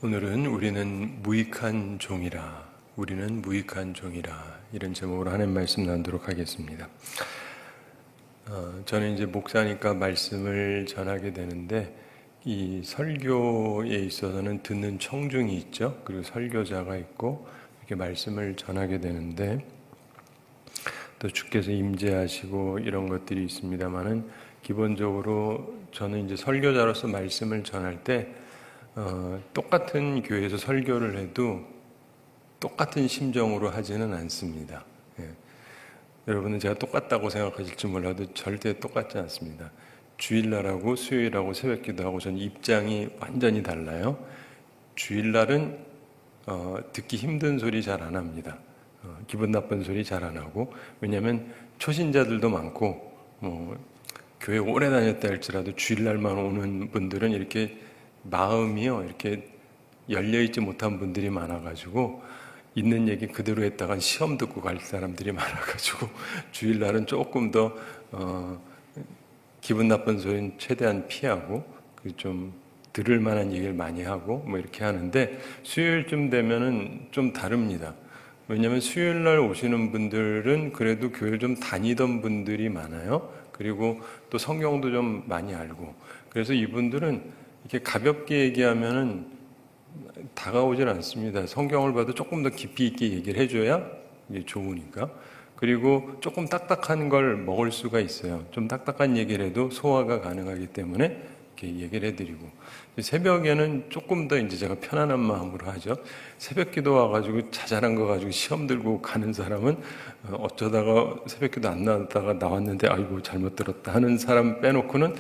오늘은 우리는 무익한 종이라, 우리는 무익한 종이라 이런 제목으로 하나님 말씀 나누도록 하겠습니다. 저는 이제 목사니까 말씀을 전하게 되는데 이 설교에 있어서는 듣는 청중이 있죠. 그리고 설교자가 있고 이렇게 말씀을 전하게 되는데 또 주께서 임재하시고 이런 것들이 있습니다만은 기본적으로 저는 이제 설교자로서 말씀을 전할 때 똑같은 교회에서 설교를 해도 똑같은 심정으로 하지는 않습니다. 여러분은 제가 똑같다고 생각하실지 몰라도 절대 똑같지 않습니다. 주일날하고 수요일하고 새벽기도하고 저는 입장이 완전히 달라요. 주일날은 듣기 힘든 소리 잘 안 합니다. 기분 나쁜 소리 잘 안 하고, 왜냐하면 초신자들도 많고 교회 오래 다녔다 할지라도 주일날만 오는 분들은 이렇게 마음이요 이렇게 열려있지 못한 분들이 많아가지고 있는 얘기 그대로 했다가 시험 듣고 갈 사람들이 많아가지고 주일날은 조금 더 기분 나쁜 소리는 최대한 피하고 좀 들을 만한 얘기를 많이 하고 이렇게 하는데, 수요일쯤 되면은 좀 다릅니다. 왜냐하면 수요일날 오시는 분들은 그래도 교회를 좀 다니던 분들이 많아요. 그리고 또 성경도 좀 많이 알고, 그래서 이분들은 이렇게 가볍게 얘기하면은 다가오질 않습니다. 성경을 봐도 조금 더 깊이 있게 얘기를 해줘야 이게 좋으니까. 그리고 조금 딱딱한 걸 먹을 수가 있어요. 좀 딱딱한 얘기를 해도 소화가 가능하기 때문에 이렇게 얘기를 해드리고, 새벽에는 조금 더 이제 제가 편안한 마음으로 하죠. 새벽 기도 와가지고 자잘한 거 가지고 시험 들고 가는 사람은 어쩌다가 새벽 기도 안 나왔다가 나왔는데 아이고 잘못 들었다 하는 사람 빼놓고는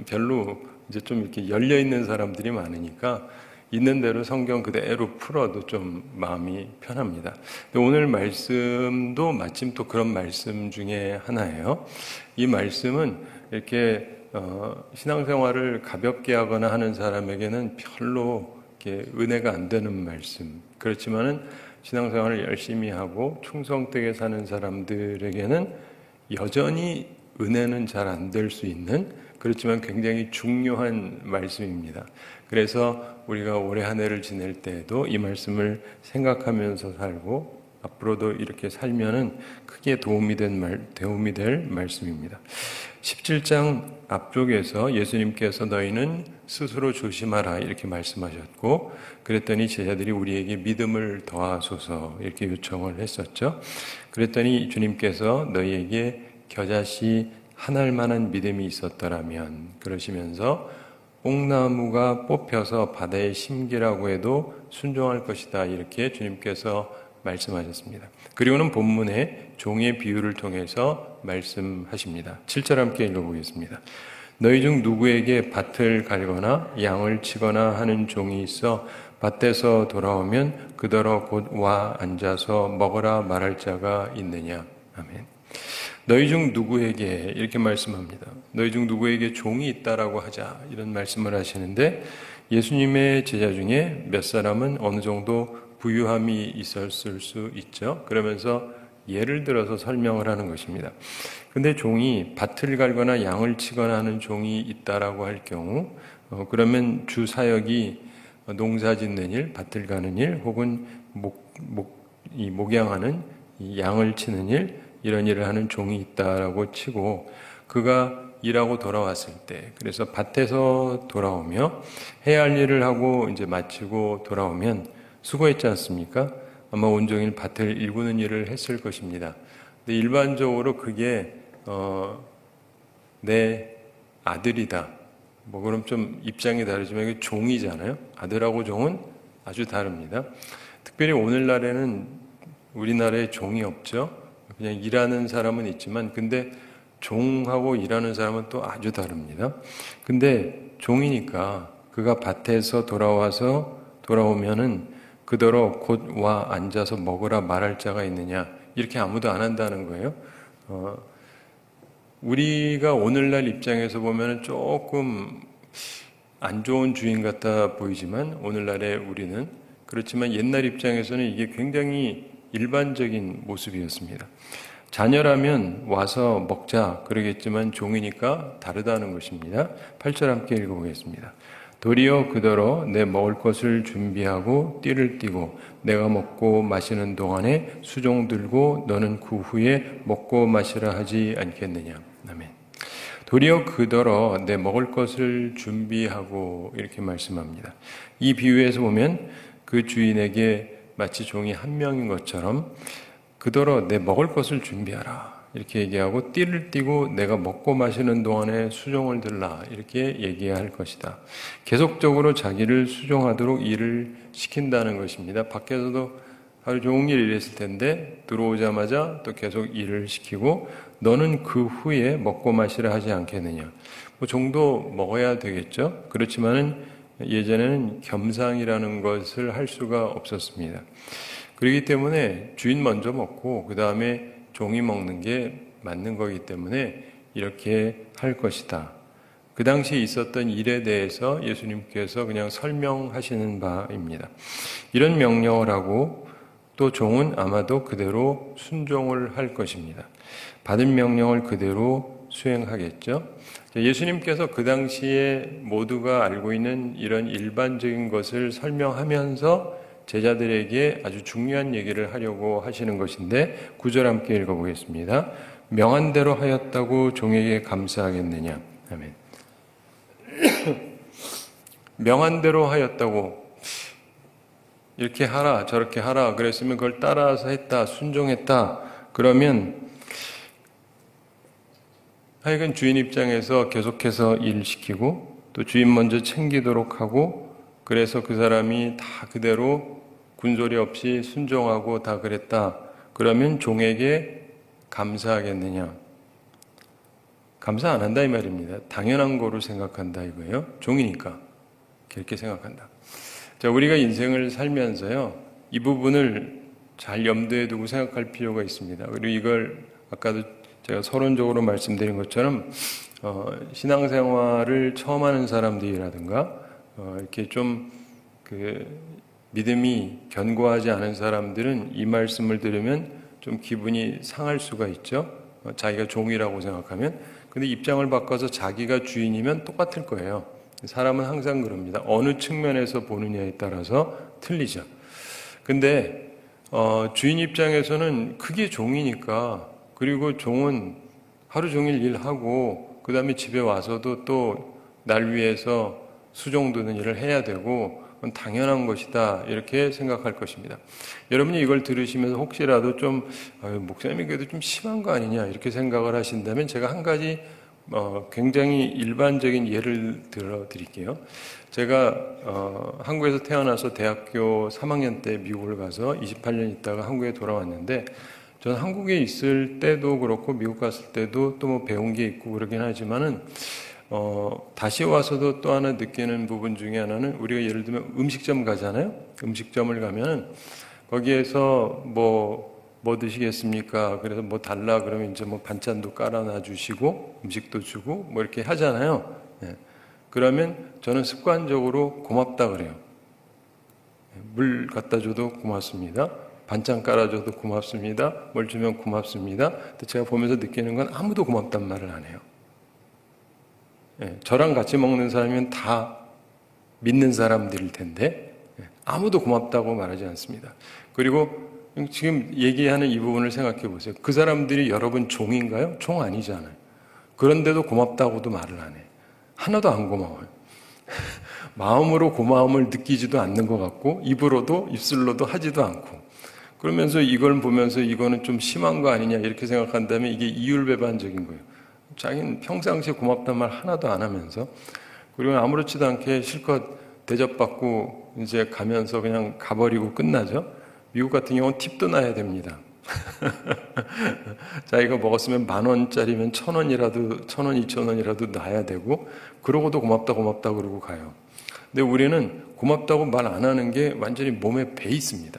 별로 이제 좀 이렇게 열려있는 사람들이 많으니까 있는 대로 성경 그대로 풀어도 좀 마음이 편합니다. 오늘 말씀도 마침 또 그런 말씀 중에 하나예요. 이 말씀은 이렇게 신앙생활을 가볍게 하거나 하는 사람에게는 별로 이렇게 은혜가 안 되는 말씀, 그렇지만은 신앙생활을 열심히 하고 충성되게 사는 사람들에게는 여전히 은혜는 잘 안 될 수 있는, 그렇지만 굉장히 중요한 말씀입니다. 그래서 우리가 올해 한 해를 지낼 때에도 이 말씀을 생각하면서 살고 앞으로도 이렇게 살면은 크게 도움이 될 말씀입니다. 17장 앞쪽에서 예수님께서 너희는 스스로 조심하라 이렇게 말씀하셨고, 그랬더니 제자들이 우리에게 믿음을 더하소서 이렇게 요청을 했었죠. 그랬더니 주님께서 너희에게 겨자씨 한 알만한 믿음이 있었더라면, 그러시면서 뽕나무가 뽑혀서 바다에 심기라고 해도 순종할 것이다 이렇게 주님께서 말씀하셨습니다. 그리고는 본문에 종의 비유를 통해서 말씀하십니다. 7절 함께 읽어보겠습니다. 너희 중 누구에게 밭을 갈거나 양을 치거나 하는 종이 있어 밭에서 돌아오면 그더러 곧 와 앉아서 먹으라 말할 자가 있느냐. 아멘. 너희 중 누구에게 이렇게 말씀합니다. 너희 중 누구에게 종이 있다라고 하자 이런 말씀을 하시는데, 예수님의 제자 중에 몇 사람은 어느 정도 부유함이 있었을 수 있죠. 그러면서 예를 들어서 설명을 하는 것입니다. 근데 종이 밭을 갈거나 양을 치거나 하는 종이 있다라고 할 경우, 그러면 주 사역이 농사 짓는 일, 밭을 가는 일, 혹은 목양하는 양을 치는 일, 이런 일을 하는 종이 있다라고 치고, 그가 일하고 돌아왔을 때, 그래서 밭에서 돌아오며 해야 할 일을 하고 이제 마치고 돌아오면 수고했지 않습니까? 아마 온종일 밭을 일구는 일을 했을 것입니다. 근데 일반적으로 그게 내 아들이다. 그럼 좀 입장이 다르지만 이게 종이잖아요. 아들하고 종은 아주 다릅니다. 특별히 오늘날에는 우리나라에 종이 없죠. 그냥 일하는 사람은 있지만, 근데 종하고 일하는 사람은 또 아주 다릅니다. 근데 종이니까 그가 밭에서 돌아오면은 그더러 곧 와 앉아서 먹으라 말할 자가 있느냐, 이렇게 아무도 안 한다는 거예요. 우리가 오늘날 입장에서 보면은 조금 안 좋은 주인 같아 보이지만, 오늘날의 우리는 그렇지만 옛날 입장에서는 이게 굉장히 일반적인 모습이었습니다. 자녀라면 와서 먹자 그러겠지만 종이니까 다르다는 것입니다. 8절 함께 읽어보겠습니다. 도리어 그더러 내 먹을 것을 준비하고 띠를 띠고 내가 먹고 마시는 동안에 수종 들고 너는 그 후에 먹고 마시라 하지 않겠느냐. 아멘. 도리어 그더러 내 먹을 것을 준비하고 이렇게 말씀합니다. 이 비유에서 보면 그 주인에게 마치 종이 한 명인 것처럼 그더러 내 먹을 것을 준비하라 이렇게 얘기하고 띠를 띠고 내가 먹고 마시는 동안에 수종을 들라 이렇게 얘기할 것이다. 계속적으로 자기를 수종하도록 일을 시킨다는 것입니다. 밖에서도 하루 종일 일했을 텐데 들어오자마자 또 계속 일을 시키고 너는 그 후에 먹고 마시라 하지 않겠느냐. 뭐 정도 먹어야 되겠죠. 그렇지만은 예전에는 겸상이라는 것을 할 수가 없었습니다. 그렇기 때문에 주인 먼저 먹고 그 다음에 종이 먹는 게 맞는 거기 때문에 이렇게 할 것이다. 그 당시에 있었던 일에 대해서 예수님께서 그냥 설명하시는 바입니다. 이런 명령을 하고 또 종은 아마도 그대로 순종을 할 것입니다. 받은 명령을 그대로 수행하겠죠. 예수님께서 그 당시에 모두가 알고 있는 이런 일반적인 것을 설명하면서 제자들에게 아주 중요한 얘기를 하려고 하시는 것인데 9절 함께 읽어보겠습니다. 명한 대로 하였다고 종에게 감사하겠느냐. 아멘. 명한 대로 하였다고 이렇게 하라 저렇게 하라 그랬으면 그걸 따라서 했다 순종했다 그러면 하여간 주인 입장에서 계속해서 일 시키고 또 주인 먼저 챙기도록 하고 그래서 그 사람이 다 그대로 군소리 없이 순종하고 다 그랬다. 그러면 종에게 감사하겠느냐? 감사 안 한다 이 말입니다. 당연한 거로 생각한다 이거예요. 종이니까 그렇게 생각한다. 자, 우리가 인생을 살면서요. 이 부분을 잘 염두에 두고 생각할 필요가 있습니다. 그리고 이걸 아까도 제가 서론적으로 말씀드린 것처럼 신앙생활을 처음 하는 사람들이라든가 이렇게 좀 믿음이 견고하지 않은 사람들은 이 말씀을 들으면 좀 기분이 상할 수가 있죠. 자기가 종이라고 생각하면. 근데 입장을 바꿔서 자기가 주인이면 똑같을 거예요. 사람은 항상 그럽니다. 어느 측면에서 보느냐에 따라서 틀리죠. 근데 주인 입장에서는 그게 종이니까 그리고 종은 하루 종일 일하고 그 다음에 집에 와서도 또 날 위해서 수종드는 일을 해야 되고 당연한 것이다 이렇게 생각할 것입니다. 여러분이 이걸 들으시면서 혹시라도 좀 목사님이 그래도 좀 심한 거 아니냐 이렇게 생각을 하신다면 제가 한 가지 굉장히 일반적인 예를 들어 드릴게요. 제가 한국에서 태어나서 대학교 3학년 때 미국을 가서 28년 있다가 한국에 돌아왔는데 저는 한국에 있을 때도 그렇고 미국 갔을 때도 또 뭐 배운 게 있고 그러긴 하지만은 다시 와서도 또 하나 느끼는 부분 중에 하나는 우리가 예를 들면 음식점 가잖아요. 음식점을 가면은 거기에서 뭐 드시겠습니까? 그래서 뭐 달라 그러면 이제 뭐 반찬도 깔아놔 주시고 음식도 주고 뭐 이렇게 하잖아요. 예. 그러면 저는 습관적으로 고맙다 그래요. 물 갖다 줘도 고맙습니다. 반찬 깔아줘도 고맙습니다. 뭘 주면 고맙습니다. 근데 제가 보면서 느끼는 건 아무도 고맙단 말을 안 해요. 예, 저랑 같이 먹는 사람이면 다 믿는 사람들일 텐데 아무도 고맙다고 말하지 않습니다. 그리고 지금 얘기하는 이 부분을 생각해 보세요. 그 사람들이 여러분 종인가요? 종 아니잖아요. 그런데도 고맙다고도 말을 안 해. 하나도 안 고마워요. 마음으로 고마움을 느끼지도 않는 것 같고 입으로도 입술로도 하지도 않고 그러면서 이걸 보면서 이거는 좀 심한 거 아니냐 이렇게 생각한다면 이게 이율배반적인 거예요. 자기는 평상시에 고맙단 말 하나도 안 하면서 그리고 아무렇지도 않게 실컷 대접받고 이제 가면서 그냥 가버리고 끝나죠. 미국 같은 경우는 팁도 놔야 됩니다. 자기가 먹었으면 10,000원짜리면 1,000원이라도 1,000원, 2,000원이라도 놔야 되고 그러고도 고맙다 그러고 가요. 근데 우리는 고맙다고 말 안 하는 게 완전히 몸에 배 있습니다.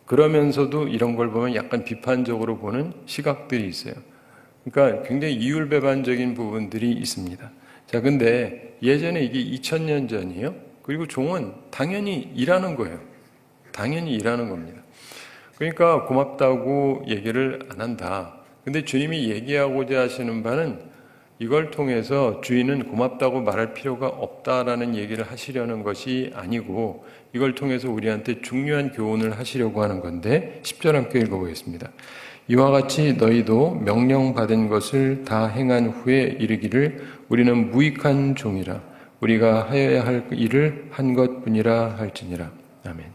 그러면서도 이런 걸 보면 약간 비판적으로 보는 시각들이 있어요. 그러니까 굉장히 이율배반적인 부분들이 있습니다. 자, 근데 예전에 이게 2000년 전이에요. 그리고 종은 당연히 일하는 거예요. 당연히 일하는 겁니다. 그러니까 고맙다고 얘기를 안 한다. 근데 주님이 얘기하고자 하시는 바는 이걸 통해서 주인은 고맙다고 말할 필요가 없다라는 얘기를 하시려는 것이 아니고 이걸 통해서 우리한테 중요한 교훈을 하시려고 하는 건데 10절 함께 읽어보겠습니다. 이와 같이 너희도 명령받은 것을 다 행한 후에 이르기를 우리는 무익한 종이라 우리가 하여야 할 일을 한 것뿐이라 할지니라. 아멘.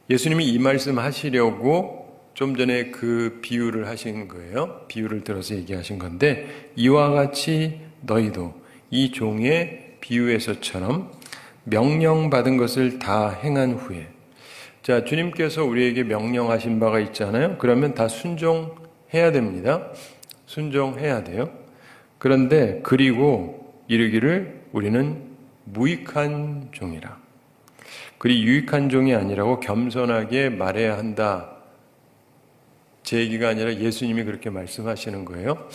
예수님이 이 말씀 하시려고 좀 전에 그 비유를 하신 거예요. 비유를 들어서 얘기하신 건데 이와 같이 너희도 이 종의 비유에서처럼 명령받은 것을 다 행한 후에 자, 주님께서 우리에게 명령하신 바가 있잖아요. 그러면 다 순종해야 됩니다. 순종해야 돼요. 그런데 그리고 이르기를 우리는 무익한 종이라. 그리 유익한 종이 아니라고 겸손하게 말해야 한다. 제 얘기가 아니라 예수님이 그렇게 말씀하시는 거예요.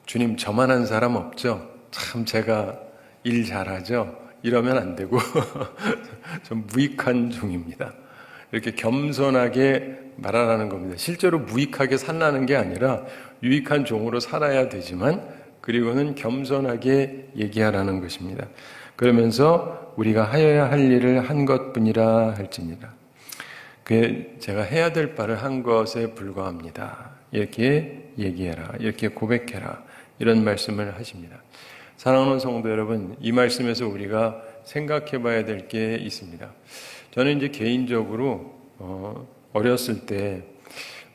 주님 저만한 사람 없죠? 참 제가 일 잘하죠? 이러면 안 되고 좀 무익한 종입니다. 이렇게 겸손하게 말하라는 겁니다. 실제로 무익하게 살라는 게 아니라 유익한 종으로 살아야 되지만 그리고는 겸손하게 얘기하라는 것입니다. 그러면서 우리가 하여야 할 일을 한 것뿐이라 할지니라. 그게 제가 해야 될 바를 한 것에 불과합니다. 이렇게 얘기해라. 이렇게 고백해라. 이런 말씀을 하십니다. 사랑하는 성도 여러분, 이 말씀에서 우리가 생각해 봐야 될 게 있습니다. 저는 이제 개인적으로 어렸을 때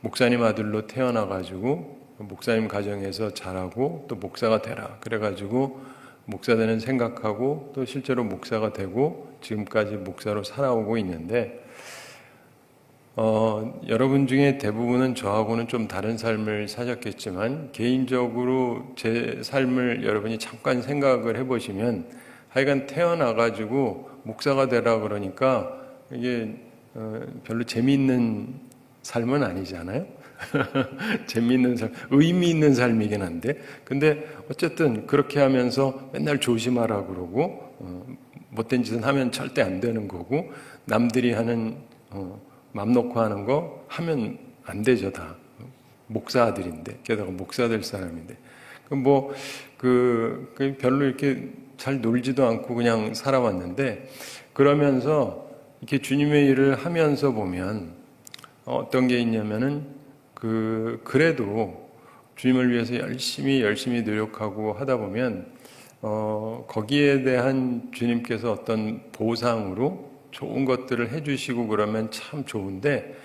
목사님 아들로 태어나가지고 목사님 가정에서 자라고 또 목사가 되라. 그래가지고 목사 되는 생각하고 또 실제로 목사가 되고 지금까지 목사로 살아오고 있는데 여러분 중에 대부분은 저하고는 좀 다른 삶을 사셨겠지만 개인적으로 제 삶을 여러분이 잠깐 생각을 해보시면 하여간 태어나가지고 목사가 되라 그러니까 이게 별로 재미있는 삶은 아니잖아요. 재미있는 삶, 의미 있는 삶이긴 한데 근데 어쨌든 그렇게 하면서 맨날 조심하라 그러고 못된 짓은 하면 절대 안 되는 거고 남들이 하는 맘 놓고 하는 거 하면 안 되죠. 다 목사 아들인데 게다가 목사 될 사람인데 별로 이렇게 잘 놀지도 않고 그냥 살아왔는데 그러면서 이렇게 주님의 일을 하면서 보면 어떤 게 있냐면은 그래도 주님을 위해서 열심히 노력하고 하다 보면 거기에 대한 주님께서 어떤 보상으로 좋은 것들을 해주시고 그러면 참 좋은데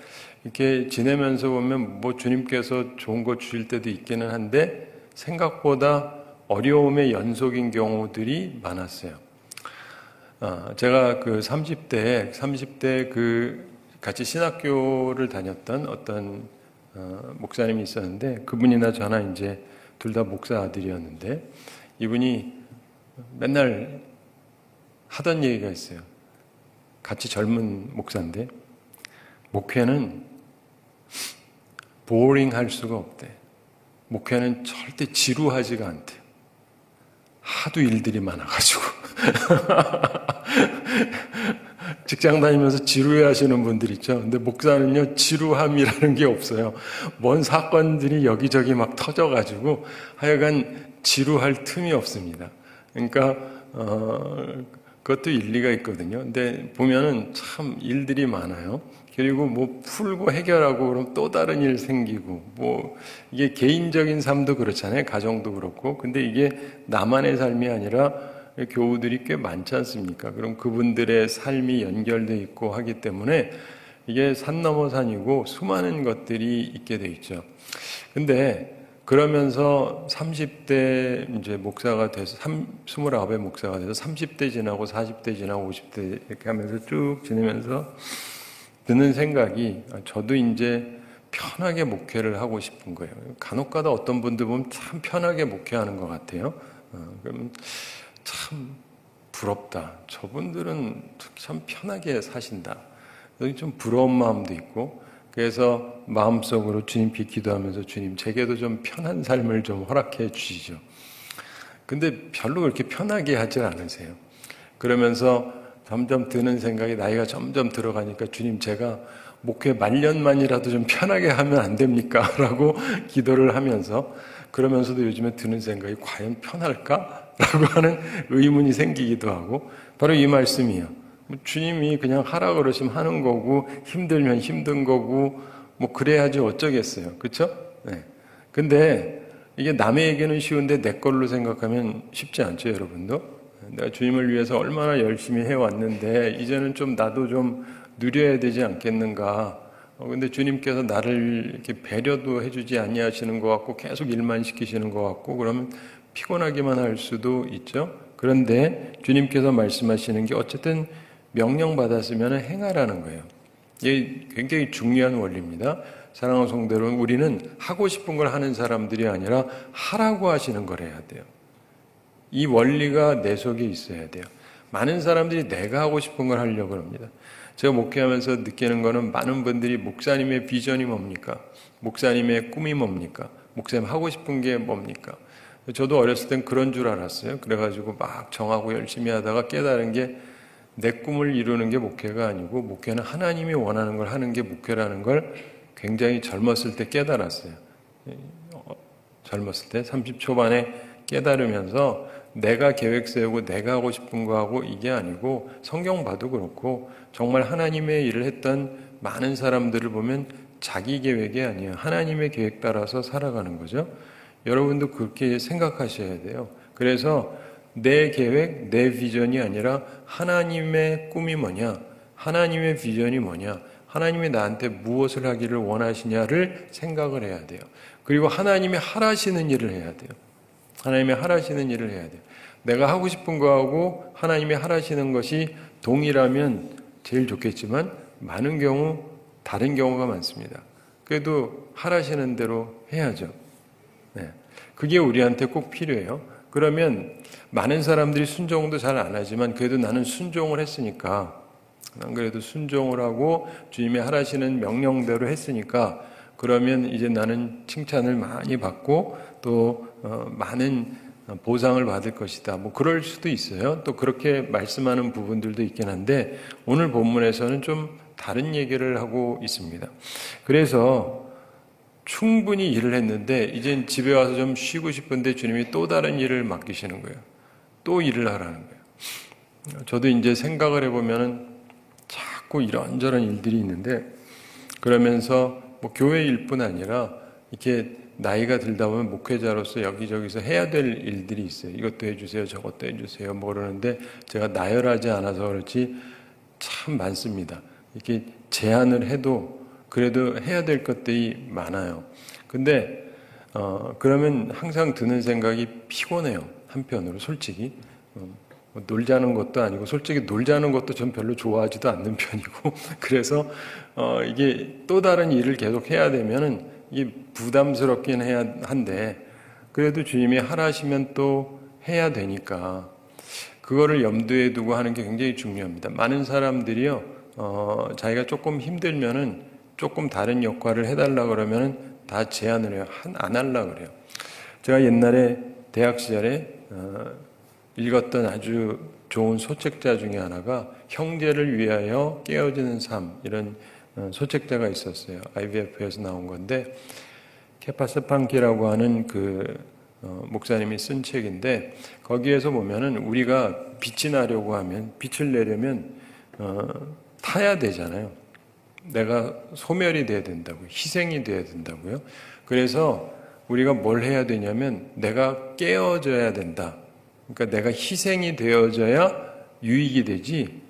이렇게 지내면서 보면 뭐 주님께서 좋은 거 주실 때도 있기는 한데 생각보다 어려움의 연속인 경우들이 많았어요. 제가 그 30대 같이 신학교를 다녔던 어떤 목사님이 있었는데 그분이나 저나 이제 둘 다 목사 아들이었는데 이분이 맨날 하던 얘기가 있어요. 같이 젊은 목사인데 목회는 보링할 수가 없대. 목회는 절대 지루하지가 않대. 하도 일들이 많아가지고 직장 다니면서 지루해 하시는 분들 있죠. 근데 목사는요 지루함이라는 게 없어요. 뭔 사건들이 여기저기 막 터져가지고 하여간 지루할 틈이 없습니다. 그러니까 그것도 일리가 있거든요. 근데 보면은 참 일들이 많아요. 그리고 뭐 풀고 해결하고 그럼 또 다른 일 생기고 뭐 이게 개인적인 삶도 그렇잖아요. 가정도 그렇고. 근데 이게 나만의 삶이 아니라 교우들이 꽤 많지 않습니까? 그럼 그분들의 삶이 연결돼 있고 하기 때문에 이게 산 넘어 산이고 수많은 것들이 있게 돼 있죠. 근데 그러면서 30대 이제 목사가 돼서 29의 목사가 돼서 30대 지나고 40대 지나고 50대 이렇게 하면서 쭉 지내면서 드는 생각이 저도 이제 편하게 목회를 하고 싶은 거예요. 간혹가다 어떤 분들 보면 참 편하게 목회하는 것 같아요. 그럼 참 부럽다. 저분들은 참 편하게 사신다. 좀 부러운 마음도 있고 그래서 마음속으로 주님께 기도하면서 주님 제게도 좀 편한 삶을 좀 허락해 주시죠. 근데 별로 그렇게 편하게 하지 않으세요. 그러면서 점점 드는 생각이 나이가 점점 들어가니까 주님 제가 목회 말년만이라도 좀 편하게 하면 안 됩니까? 라고 기도를 하면서, 그러면서도 요즘에 드는 생각이 과연 편할까? 라고 하는 의문이 생기기도 하고, 바로 이 말씀이에요. 주님이 그냥 하라 그러시면 하는 거고, 힘들면 힘든 거고, 뭐 그래야지 어쩌겠어요. 그쵸? 네. 근데 이게 남에게는 쉬운데 내 걸로 생각하면 쉽지 않죠, 여러분도? 내가 주님을 위해서 얼마나 열심히 해왔는데 이제는 좀 나도 좀 누려야 되지 않겠는가. 근데 주님께서 나를 이렇게 배려도 해주지 아니하시는 것 같고 계속 일만 시키시는 것 같고 그러면 피곤하기만 할 수도 있죠. 그런데 주님께서 말씀하시는 게 어쨌든 명령받았으면 행하라는 거예요. 이게 굉장히 중요한 원리입니다. 사랑하는 성도 여러분, 우리는 하고 싶은 걸 하는 사람들이 아니라 하라고 하시는 걸 해야 돼요. 이 원리가 내 속에 있어야 돼요. 많은 사람들이 내가 하고 싶은 걸 하려고 합니다. 제가 목회하면서 느끼는 거는 많은 분들이 목사님의 비전이 뭡니까? 목사님의 꿈이 뭡니까? 목사님 하고 싶은 게 뭡니까? 저도 어렸을 땐 그런 줄 알았어요. 그래가지고 막 정하고 열심히 하다가 깨달은 게 내 꿈을 이루는 게 목회가 아니고 목회는 하나님이 원하는 걸 하는 게 목회라는 걸 굉장히 젊었을 때 깨달았어요. 젊었을 때 30 초반에 깨달으면서 내가 계획 세우고 내가 하고 싶은 거 하고 이게 아니고 성경 봐도 그렇고 정말 하나님의 일을 했던 많은 사람들을 보면 자기 계획이 아니에요. 하나님의 계획 따라서 살아가는 거죠. 여러분도 그렇게 생각하셔야 돼요. 그래서 내 계획, 내 비전이 아니라 하나님의 꿈이 뭐냐, 하나님의 비전이 뭐냐, 하나님이 나한테 무엇을 하기를 원하시냐를 생각을 해야 돼요. 그리고 하나님이 하라시는 일을 해야 돼요. 하나님이 하라시는 일을 해야 돼요. 내가 하고 싶은 거하고 하나님이 하라시는 것이 동일하면 제일 좋겠지만 많은 경우 다른 경우가 많습니다. 그래도 하라시는 대로 해야죠. 네. 그게 우리한테 꼭 필요해요. 그러면 많은 사람들이 순종도 잘 안 하지만 그래도 나는 순종을 했으니까, 안 그래도 순종을 하고 주님이 하라시는 명령대로 했으니까 그러면 이제 나는 칭찬을 많이 받고 또 많은 보상을 받을 것이다. 뭐 그럴 수도 있어요. 또 그렇게 말씀하는 부분들도 있긴 한데 오늘 본문에서는 좀 다른 얘기를 하고 있습니다. 그래서 충분히 일을 했는데 이젠 집에 와서 좀 쉬고 싶은데 주님이 또 다른 일을 맡기시는 거예요. 또 일을 하라는 거예요. 저도 이제 생각을 해보면은 자꾸 이런저런 일들이 있는데 그러면서 뭐 교회 일뿐 아니라 이렇게 나이가 들다 보면 목회자로서 여기저기서 해야 될 일들이 있어요. 이것도 해주세요, 저것도 해주세요, 뭐 그러는데 제가 나열하지 않아서 그렇지 참 많습니다. 이렇게 제안을 해도 그래도 해야 될 것들이 많아요. 근데 그러면 항상 드는 생각이 피곤해요. 한편으로 솔직히 놀자는 것도 아니고 솔직히 놀자는 것도 전 별로 좋아하지도 않는 편이고 그래서 이게 또 다른 일을 계속 해야 되면은 이게 부담스럽긴 해야 한데 그래도 주님이 하라시면 또 해야 되니까 그거를 염두에 두고 하는 게 굉장히 중요합니다. 많은 사람들이요 자기가 조금 힘들면은 조금 다른 역할을 해달라 그러면은 다 제안을 해요. 안 하려고 그래요. 제가 옛날에 대학 시절에 읽었던 아주 좋은 소책자 중에 하나가 형제를 위하여 깨어지는 삶 이런 소책자가 있었어요. IVF에서 나온 건데 케파스판키라고 하는 그 목사님이 쓴 책인데 거기에서 보면은 우리가 빛이 나려고 하면 빛을 내려면 타야 되잖아요. 내가 소멸이 돼야 된다고요. 희생이 돼야 된다고요. 그래서 우리가 뭘 해야 되냐면 내가 깨어져야 된다. 그러니까 내가 희생이 되어져야 유익이 되지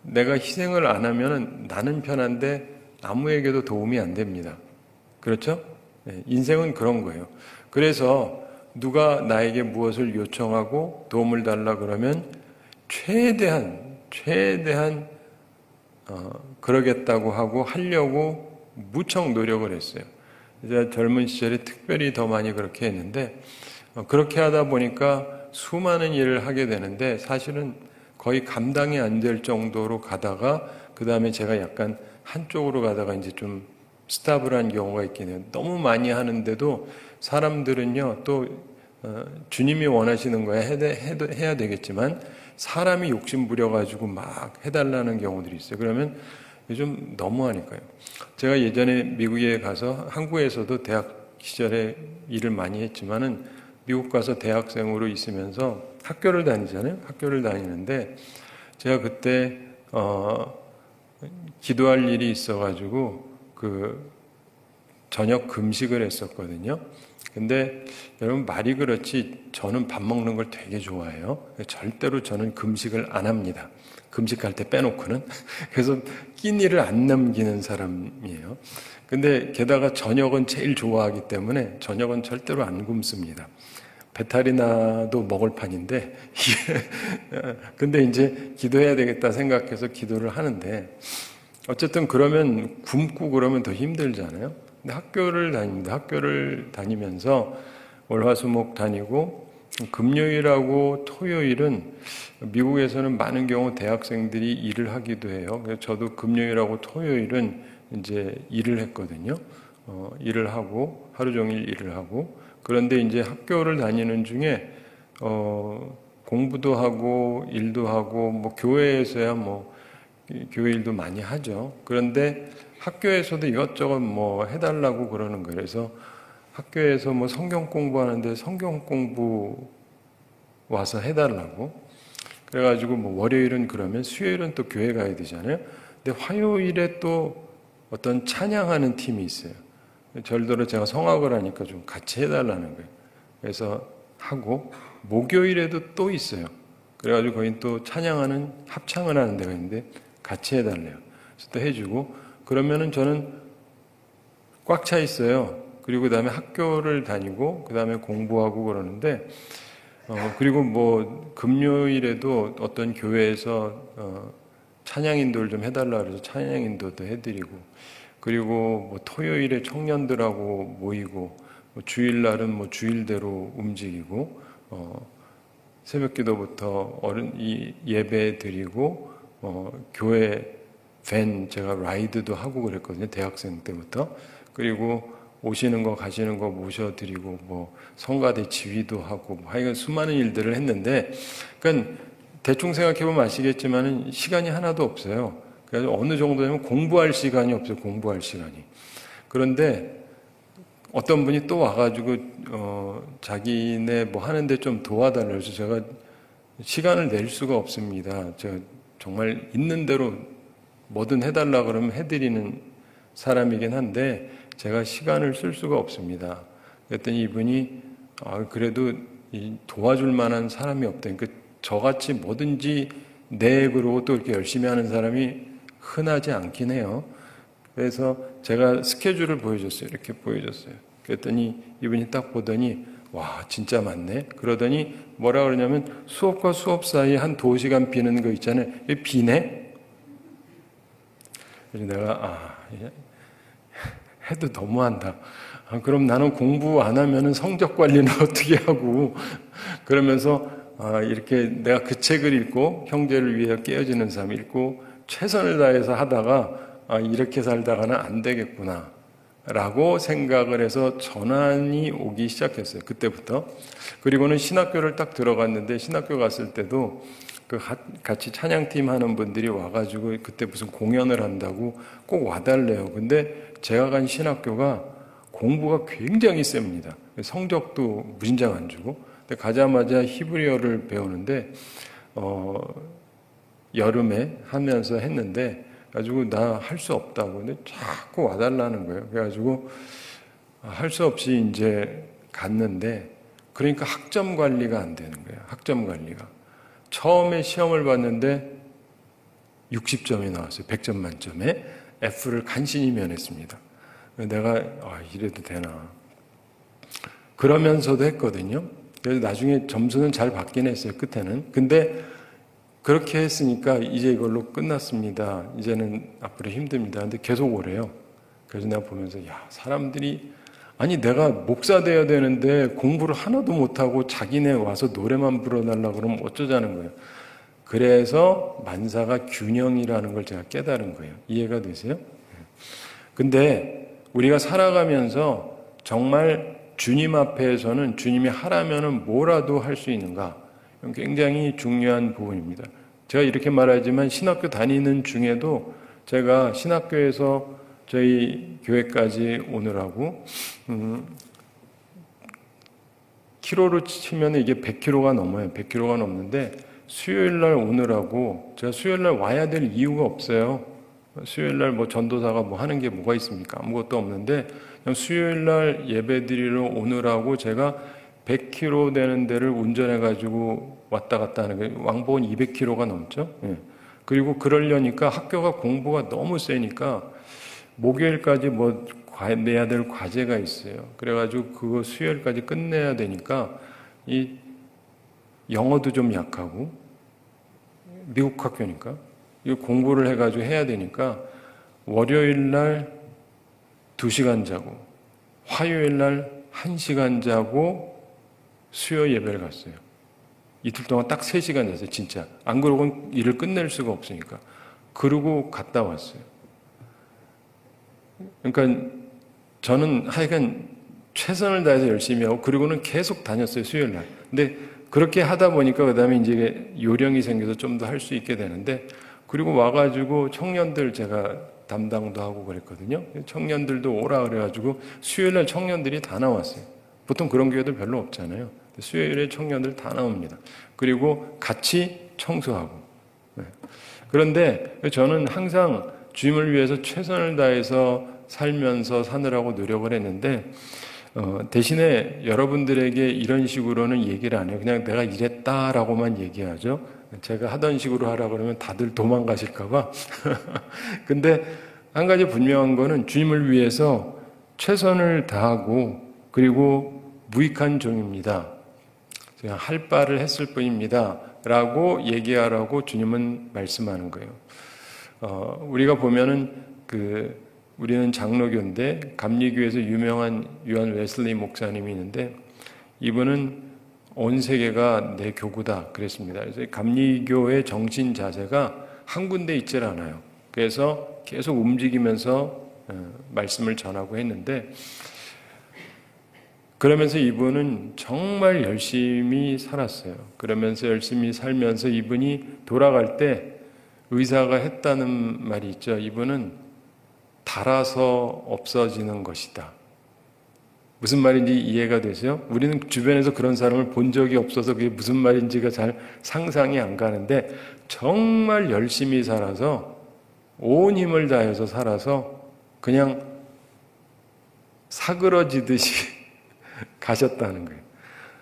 내가 희생을 안 하면 나는 편한데 아무에게도 도움이 안 됩니다. 그렇죠? 네, 인생은 그런 거예요. 그래서 누가 나에게 무엇을 요청하고 도움을 달라 그러면 최대한 그러겠다고 하고 하려고 무척 노력을 했어요. 이제 젊은 시절에 특별히 더 많이 그렇게 했는데 그렇게 하다 보니까 수많은 일을 하게 되는데 사실은 거의 감당이 안 될 정도로 가다가 그 다음에 제가 약간 한쪽으로 가다가 이제 좀 스탑을 한 경우가 있긴 해요. 너무 많이 하는데도 사람들은요 또 주님이 원하시는 거야 해야 되겠지만 사람이 욕심 부려가지고 막 해달라는 경우들이 있어요. 그러면 이게 좀 너무하니까요. 제가 예전에 미국에 가서 한국에서도 대학 시절에 일을 많이 했지만은 미국 가서 대학생으로 있으면서 학교를 다니잖아요. 학교를 다니는데 제가 그때 기도할 일이 있어가지고 그 저녁 금식을 했었거든요. 근데 여러분 말이 그렇지 저는 밥 먹는 걸 되게 좋아해요. 절대로 저는 금식을 안 합니다. 금식할 때 빼놓고는. 그래서 끼니를 안 남기는 사람이에요. 근데 게다가 저녁은 제일 좋아하기 때문에 저녁은 절대로 안 굶습니다. 배탈이 나도 먹을 판인데 근데 이제 기도해야 되겠다 생각해서 기도를 하는데 어쨌든 그러면 굶고 그러면 더 힘들잖아요. 근데 학교를 다닙니다. 학교를 다니면서 월화수목 다니고 금요일하고 토요일은 미국에서는 많은 경우 대학생들이 일을 하기도 해요. 그래서 저도 금요일하고 토요일은 이제 일을 했거든요. 일을 하고 하루 종일 일을 하고 그런데 이제 학교를 다니는 중에 공부도 하고 일도 하고 뭐 교회에서야 뭐 교회 일도 많이 하죠. 그런데 학교에서도 이것저것 뭐 해달라고 그러는 거예요. 그래서 학교에서 뭐 성경 공부하는데 성경 공부 와서 해달라고. 그래가지고 뭐 월요일은 그러면 수요일은 또 교회 가야 되잖아요. 근데 화요일에 또 어떤 찬양하는 팀이 있어요. 절대로 제가 성악을 하니까 좀 같이 해달라는 거예요. 그래서 하고 목요일에도 또 있어요. 그래가지고 거기 또 찬양하는 합창을 하는 데가 있는데 같이 해달래요. 그래서 또 해주고 그러면은 저는 꽉 차 있어요. 그리고 그 다음에 학교를 다니고 그 다음에 공부하고 그러는데 그리고 뭐 금요일에도 어떤 교회에서 찬양 인도를 좀 해달라 그래서 찬양 인도도 해드리고 그리고 뭐 토요일에 청년들하고 모이고 뭐 주일날은 뭐 주일대로 움직이고 새벽기도부터 어른 예배 드리고 교회 밴 제가 라이드도 하고 그랬거든요. 대학생 때부터. 그리고 오시는 거 가시는 거 모셔드리고 뭐 성가대 지휘도 하고 뭐 하여간 수많은 일들을 했는데 그러니까 대충 생각해보면 아시겠지만 시간이 하나도 없어요. 그래서 어느 정도냐면 공부할 시간이 없어요. 공부할 시간이. 그런데 어떤 분이 또 와가지고 자기네 뭐 하는데 좀 도와달라고 해서 제가 시간을 낼 수가 없습니다. 제가 정말 있는 대로 뭐든 해달라 그러면 해드리는 사람이긴 한데 제가 시간을 쓸 수가 없습니다. 그랬더니 이분이 그래도 도와줄 만한 사람이 없다니까 저같이 뭐든지 그러고 또 이렇게 열심히 하는 사람이 흔하지 않긴 해요. 그래서 제가 스케줄을 보여줬어요. 이렇게 보여줬어요. 그랬더니 이분이 딱 보더니 와 진짜 많네. 그러더니 뭐라 그러냐면 수업과 수업 사이에 한 2시간 비는 거 있잖아요. 이게 비네? 그래서 내가 해도 너무한다. 그럼 나는 공부 안 하면은 성적 관리는 어떻게 하고 그러면서 이렇게 내가 그 책을 읽고 형제를 위해 깨어지는 삶 읽고 최선을 다해서 하다가 이렇게 살다가는 안 되겠구나 라고 생각을 해서 전환이 오기 시작했어요. 그때부터. 그리고는 신학교를 딱 들어갔는데 신학교 갔을 때도 그 같이 찬양팀 하는 분들이 와가지고 그때 무슨 공연을 한다고 꼭 와달래요. 근데 제가 간 신학교가 공부가 굉장히 셉니다. 성적도 무진장 안 주고. 근데 가자마자 히브리어를 배우는데 여름에 하면서 했는데 가지고 나 할 수 없다고. 근데 자꾸 와달라는 거예요. 그래가지고 할 수 없이 이제 갔는데 그러니까 학점 관리가 안 되는 거예요. 학점 관리가. 처음에 시험을 봤는데 60점이 나왔어요. 100점 만점에 F를 간신히 면했습니다. 내가 이래도 되나. 그러면서도 했거든요. 그래서 나중에 점수는 잘 받긴 했어요. 끝에는. 근데 그렇게 했으니까 이제 이걸로 끝났습니다. 이제는 앞으로 힘듭니다. 근데 계속 오래요. 그래서 내가 보면서 사람들이 아니 내가 목사 돼야 되는데 공부를 하나도 못하고 자기네 와서 노래만 불러달라고 그러면 어쩌자는 거예요. 그래서 만사가 균형이라는 걸 제가 깨달은 거예요. 이해가 되세요? 근데 우리가 살아가면서 정말 주님 앞에서는 주님이 하라면은 뭐라도 할 수 있는가? 굉장히 중요한 부분입니다. 제가 이렇게 말하지만 신학교 다니는 중에도 제가 신학교에서 저희 교회까지 오느라고 키로로 치면 이게 100km가 넘어요. 100km가 넘는데 수요일 날 오느라고 제가 수요일 날 와야 될 이유가 없어요. 수요일 날 뭐 전도사가 뭐 하는 게 뭐가 있습니까? 아무것도 없는데 그냥 수요일 날 예배 드리러 오느라고 제가 100km 되는 데를 운전해 가지고 왔다 갔다 하는 게 왕복은 200km가 넘죠. 예. 그리고 그러려니까 학교가 공부가 너무 세니까 목요일까지 뭐 내야 될 과제가 있어요. 그래가지고 그거 수요일까지 끝내야 되니까 이 영어도 좀 약하고 미국 학교니까 이 공부를 해가지고 해야 되니까 월요일 날 2시간 자고 화요일 날 1시간 자고 수요 예배를 갔어요. 이틀 동안 딱 3시간 잤어요. 진짜. 안 그러고는 일을 끝낼 수가 없으니까. 그러고 갔다 왔어요. 그러니까 저는 하여간 최선을 다해서 열심히 하고 그리고는 계속 다녔어요. 수요일 날. 근데 그렇게 하다 보니까 그 다음에 이제 요령이 생겨서 좀 더 할 수 있게 되는데 그리고 와가지고 청년들 제가 담당도 하고 그랬거든요. 청년들도 오라 그래가지고 수요일 날 청년들이 다 나왔어요. 보통 그런 교회들 별로 없잖아요. 수요일에 청년들 다 나옵니다. 그리고 같이 청소하고. 그런데 저는 항상 주님을 위해서 최선을 다해서 살면서 사느라고 노력을 했는데 대신에 여러분들에게 이런 식으로는 얘기를 안 해요. 그냥 내가 이랬다라고만 얘기하죠. 제가 하던 식으로 하라 그러면 다들 도망가실까 봐. 근데 한 가지 분명한 거는 주님을 위해서 최선을 다하고 그리고 무익한 종입니다. 그냥 할 바를 했을 뿐입니다. 라고 얘기하라고 주님은 말씀하는 거예요. 우리가 보면은 우리는 장로교인데 감리교에서 유명한 요한 웨슬리 목사님이 있는데 이분은 온 세계가 내 교구다 그랬습니다. 그래서 감리교의 정신 자세가 한 군데 있질 않아요. 그래서 계속 움직이면서 말씀을 전하고 했는데 그러면서 이분은 정말 열심히 살았어요. 그러면서 열심히 살면서 이분이 돌아갈 때 의사가 했다는 말이 있죠. 이분은 달아서 없어지는 것이다. 무슨 말인지 이해가 되세요? 우리는 주변에서 그런 사람을 본 적이 없어서 그게 무슨 말인지가 잘 상상이 안 가는데 정말 열심히 살아서 온 힘을 다해서 살아서 그냥 사그러지듯이 가셨다는 거예요.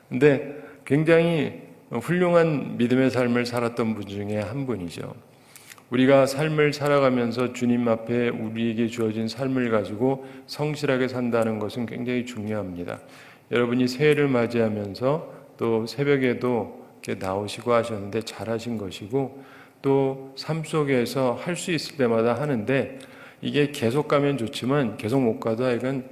근데 굉장히 훌륭한 믿음의 삶을 살았던 분 중에 한 분이죠. 우리가 삶을 살아가면서 주님 앞에 우리에게 주어진 삶을 가지고 성실하게 산다는 것은 굉장히 중요합니다. 여러분이 새해를 맞이하면서 또 새벽에도 이렇게 나오시고 하셨는데 잘하신 것이고 또 삶 속에서 할 수 있을 때마다 하는데 이게 계속 가면 좋지만 계속 못 가도 하여간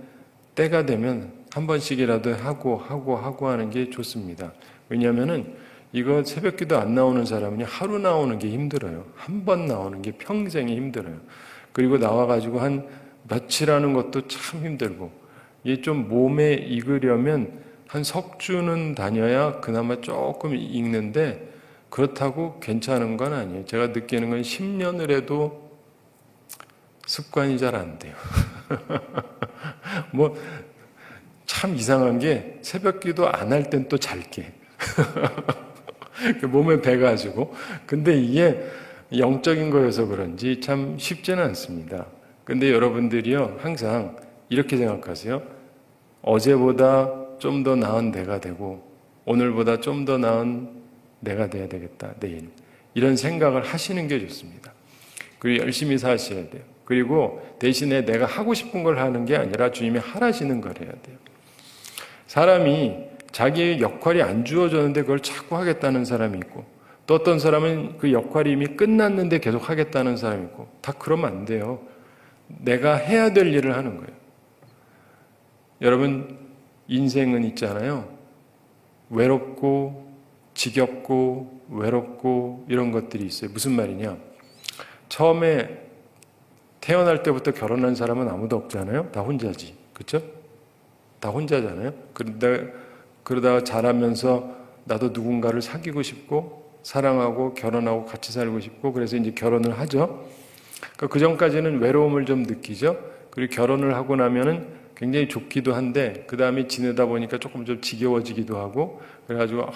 때가 되면 한 번씩이라도 하고 하는 게 좋습니다. 왜냐하면은 이거 새벽기도 안 나오는 사람은 하루 나오는 게 힘들어요. 한 번 나오는 게 평생이 힘들어요. 그리고 나와가지고 한 며칠 하는 것도 참 힘들고 이게 좀 몸에 익으려면 한 석 주는 다녀야 그나마 조금 익는데 그렇다고 괜찮은 건 아니에요. 제가 느끼는 건 10년을 해도 습관이 잘 안 돼요. 뭐 참 이상한 게 새벽기도 안 할 땐 또 잘 깨. 몸에 배가지고. 근데 이게 영적인 거여서 그런지 참 쉽지는 않습니다. 근데 여러분들이요, 항상 이렇게 생각하세요. 어제보다 좀 더 나은 내가 되고, 오늘보다 좀 더 나은 내가 돼야 되겠다, 내일. 이런 생각을 하시는 게 좋습니다. 그리고 열심히 사셔야 돼요. 그리고 대신에 내가 하고 싶은 걸 하는 게 아니라 주님이 하라시는 걸 해야 돼요. 사람이 자기의 역할이 안 주어졌는데 그걸 자꾸 하겠다는 사람이 있고 또 어떤 사람은 그 역할이 이미 끝났는데 계속 하겠다는 사람이 있고 다 그러면 안 돼요. 내가 해야 될 일을 하는 거예요. 여러분 인생은 있잖아요. 외롭고 지겹고 외롭고 이런 것들이 있어요. 무슨 말이냐. 처음에 태어날 때부터 결혼한 사람은 아무도 없잖아요. 다 혼자지. 그렇죠? 다 혼자잖아요. 그러다가 자라면서 나도 누군가를 사귀고 싶고 사랑하고 결혼하고 같이 살고 싶고 그래서 이제 결혼을 하죠. 그러니까 그 전까지는 외로움을 좀 느끼죠. 그리고 결혼을 하고 나면은 굉장히 좋기도 한데 그 다음에 지내다 보니까 조금 좀 지겨워지기도 하고 그래가지고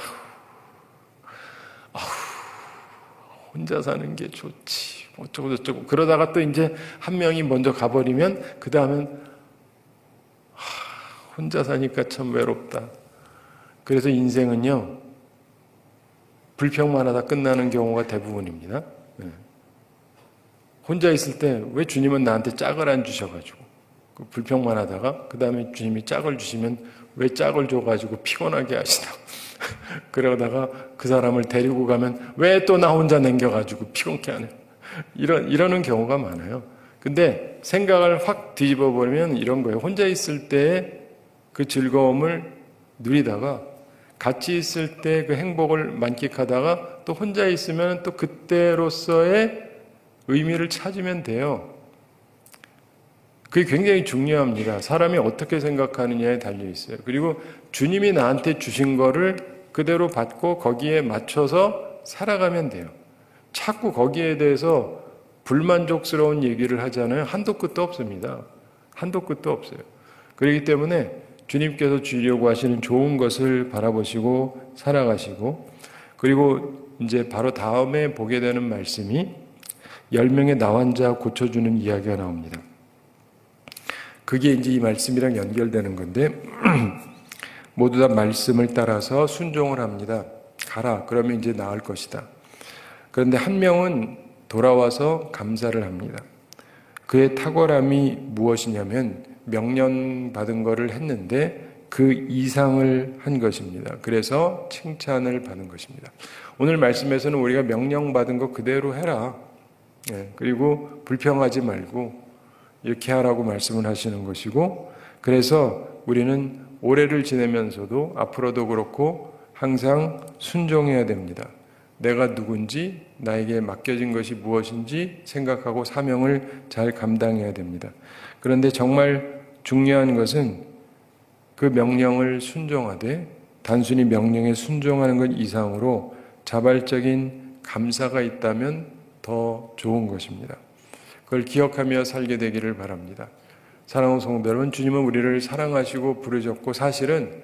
혼자 사는 게 좋지 어쩌고 저쩌고 그러다가 또 이제 한 명이 먼저 가버리면 그 다음엔 혼자 사니까 참 외롭다. 그래서 인생은요 불평만 하다 끝나는 경우가 대부분입니다. 혼자 있을 때 왜 주님은 나한테 짝을 안 주셔가지고 불평만 하다가 그 다음에 주님이 짝을 주시면 왜 짝을 줘가지고 피곤하게 하시나 그러다가 그 사람을 데리고 가면 왜 또 나 혼자 남겨가지고 피곤케 하네 이러는 경우가 많아요. 근데 생각을 확 뒤집어 버리면 이런 거예요. 혼자 있을 때 그 즐거움을 누리다가 같이 있을 때 그 행복을 만끽하다가 또 혼자 있으면 또 그때로서의 의미를 찾으면 돼요. 그게 굉장히 중요합니다. 사람이 어떻게 생각하느냐에 달려 있어요. 그리고 주님이 나한테 주신 거를 그대로 받고 거기에 맞춰서 살아가면 돼요. 자꾸 거기에 대해서 불만족스러운 얘기를 하잖아요. 한도 끝도 없습니다. 한도 끝도 없어요. 그렇기 때문에 주님께서 주려고 하시는 좋은 것을 바라보시고 살아가시고 그리고 이제 바로 다음에 보게 되는 말씀이 10명의 나환자 고쳐주는 이야기가 나옵니다. 그게 이제 이 말씀이랑 연결되는 건데 모두 다 말씀을 따라서 순종을 합니다. 가라. 그러면 이제 나을 것이다. 그런데 한 명은 돌아와서 감사를 합니다. 그의 탁월함이 무엇이냐면 명령받은 거를 했는데 그 이상을 한 것입니다. 그래서 칭찬을 받은 것입니다. 오늘 말씀에서는 우리가 명령받은 거 그대로 해라. 그리고 불평하지 말고 이렇게 하라고 말씀을 하시는 것이고 그래서 우리는 올해를 지내면서도 앞으로도 그렇고 항상 순종해야 됩니다. 내가 누군지 나에게 맡겨진 것이 무엇인지 생각하고 사명을 잘 감당해야 됩니다. 그런데 정말 중요한 것은 그 명령을 순종하되 단순히 명령에 순종하는 것 이상으로 자발적인 감사가 있다면 더 좋은 것입니다. 그걸 기억하며 살게 되기를 바랍니다. 사랑하는 성도 여러분, 주님은 우리를 사랑하시고 부르셨고 사실은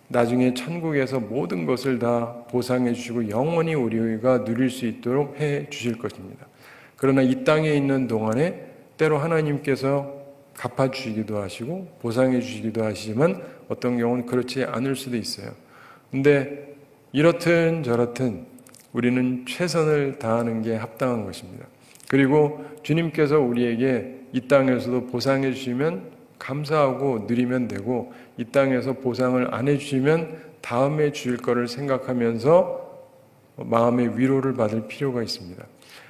나중에 천국에서 모든 것을 다 보상해 주시고 영원히 우리가 누릴 수 있도록 해 주실 것입니다. 그러나 이 땅에 있는 동안에 때로 하나님께서 갚아주시기도 하시고 보상해 주시기도 하시지만 어떤 경우는 그렇지 않을 수도 있어요. 근데 이렇든 저렇든 우리는 최선을 다하는 게 합당한 것입니다. 그리고 주님께서 우리에게 이 땅에서도 보상해 주시면 감사하고 누리면 되고 이 땅에서 보상을 안 해주시면 다음에 주실 거를 생각하면서 마음의 위로를 받을 필요가 있습니다.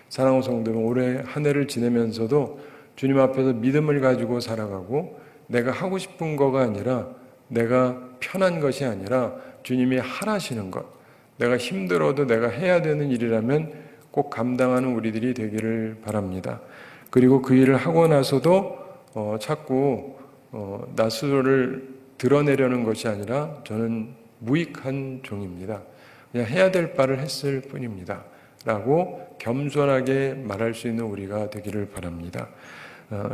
사랑하는 성도 여러분, 올해 한 해를 지내면서도 주님 앞에서 믿음을 가지고 살아가고 내가 하고 싶은 거가 아니라 내가 편한 것이 아니라 주님이 하라시는 것 내가 힘들어도 내가 해야 되는 일이라면 꼭 감당하는 우리들이 되기를 바랍니다. 그리고 그 일을 하고 나서도 자꾸 나 스스로를 드러내려는 것이 아니라 저는 무익한 종입니다. 그냥 해야 될 바를 했을 뿐입니다. 라고 겸손하게 말할 수 있는 우리가 되기를 바랍니다.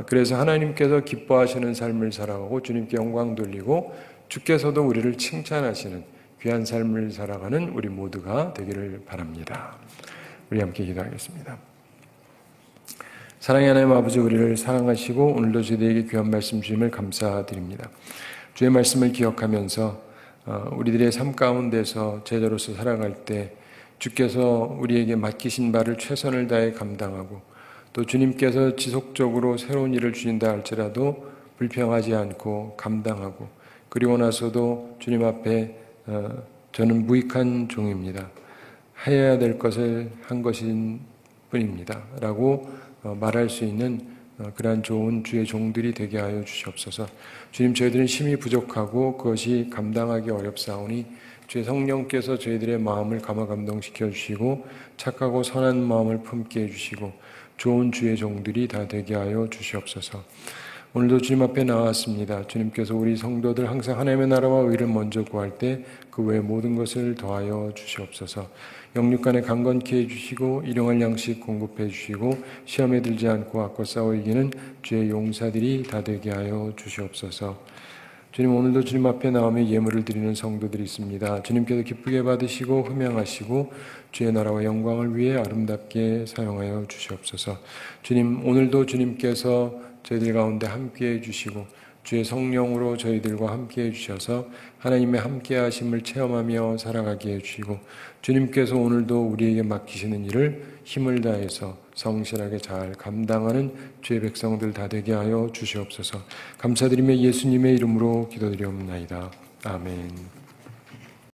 그래서 하나님께서 기뻐하시는 삶을 살아가고 주님께 영광 돌리고 주께서도 우리를 칭찬하시는 귀한 삶을 살아가는 우리 모두가 되기를 바랍니다. 우리 함께 기도하겠습니다. 사랑의 하나님 아버지, 우리를 사랑하시고 오늘도 저희에게 귀한 말씀 주심을 감사드립니다. 주의 말씀을 기억하면서 우리들의 삶 가운데서 제자로서 살아갈 때 주께서 우리에게 맡기신 바를 최선을 다해 감당하고 또 주님께서 지속적으로 새로운 일을 주신다 할지라도 불평하지 않고 감당하고 그리고 나서도 주님 앞에 저는 무익한 종입니다. 해야 될 것을 한 것인 뿐입니다. 라고 말할 수 있는 그러한 좋은 주의 종들이 되게 하여 주시옵소서. 주님, 저희들은 심히 부족하고 그것이 감당하기 어렵사오니 주의 성령께서 저희들의 마음을 감화 감동시켜 주시고 착하고 선한 마음을 품게 해주시고 좋은 주의 종들이 다 되게 하여 주시옵소서. 오늘도 주님 앞에 나왔습니다. 주님께서 우리 성도들 항상 하나님의 나라와 의를 먼저 구할 때 그 외 모든 것을 더하여 주시옵소서. 영육간에 강건케 해주시고 일용할 양식 공급해 주시고 시험에 들지 않고 악과 싸워 이기는 주의 용사들이 다 되게 하여 주시옵소서. 주님, 오늘도 주님 앞에 나오며 예물을 드리는 성도들이 있습니다. 주님께서 기쁘게 받으시고 흠양하시고 주의 나라와 영광을 위해 아름답게 사용하여 주시옵소서. 주님, 오늘도 주님께서 저희들 가운데 함께해 주시고 주의 성령으로 저희들과 함께해 주셔서 하나님의 함께하심을 체험하며 살아가게 해주시고 주님께서 오늘도 우리에게 맡기시는 일을 힘을 다해서 성실하게 잘 감당하는 주의 백성들 다 되게 하여 주시옵소서. 감사드리며 예수님의 이름으로 기도드리옵나이다. 아멘.